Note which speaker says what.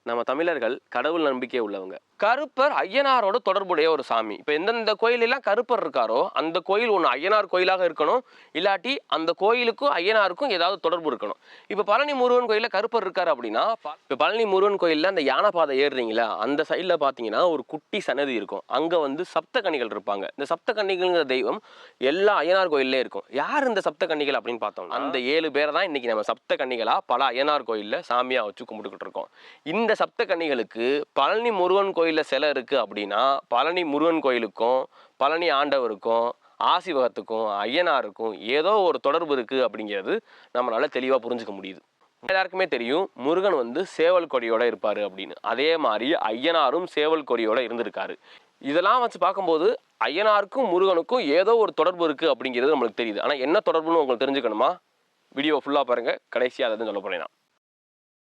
Speaker 1: நம்ம தமிழர்கள் கடவுள் நம்பிக்கை உள்ளவங்க. கருப்பர் ஐயனாரோட தொடர்புடைய ஒரு சாமி. இப்போ எந்தெந்த கோயிலெல்லாம் கருப்பர் இருக்காரோ அந்த கோயில் ஒன்று ஐயனார் கோயிலாக இருக்கணும், இல்லாட்டி அந்த கோயிலுக்கும் ஐயனாருக்கும் ஏதாவது தொடர்பு இருக்கணும். இப்போ பழனி முருகன் கோயிலில் கருப்பர் இருக்காரு அப்படின்னா, இப்போ பழனி முருகன் கோயிலில் அந்த யானை பாதை ஏறுறீங்களா, அந்த சைடில் பார்த்தீங்கன்னா ஒரு குட்டி சன்னதி இருக்கும். அங்கே வந்து சப்த கன்னிகள் இருப்பாங்க. இந்த சப்த கன்னிகள்ங்கிற தெய்வம் எல்லா ஐயனார் கோயிலே இருக்கும். யார் இந்த சப்த கன்னிகள் அப்படின்னு பார்த்தோம், அந்த 7 பேரை தான் இன்னைக்கு நம்ம சப்த கன்னிகளா பல ஐயனார் கோயிலில் சாமியாக வச்சு கும்பிட்டுக்கிட்டு இருக்கோம். இந்த சப்த கன்னிகளுக்கு பழனி முருகன் கோயிலில் சிலை இருக்குது அப்படின்னா, பழனி முருகன் கோயிலுக்கும் பழனி ஆண்டவருக்கும் ஆசிவகத்துக்கும் ஐயனாருக்கும் ஏதோ ஒரு தொடர்பு இருக்குது அப்படிங்கிறது நம்மளால தெளிவாக புரிஞ்சுக்க முடியுது. எல்லாருக்குமே தெரியும் முருகன் வந்து சேவல் கொடியோட இருப்பார் அப்படின்னு. அதே மாதிரி ஐயனாரும் சேவல் கொடியோட இருந்திருக்காரு. இதெல்லாம் வச்சு பார்க்கும்போது ஐயனாருக்கும் முருகனுக்கும் ஏதோ ஒரு தொடர்பு இருக்குது அப்படிங்கிறது நம்மளுக்கு தெரியுது. ஆனால் என்ன தொடர்புன்னு உங்களுக்கு தெரிஞ்சுக்கணுமா? வீடியோ ஃபுல்லாக பாருங்கள், கடைசியாக அதை சொல்ல போறேன் நான்.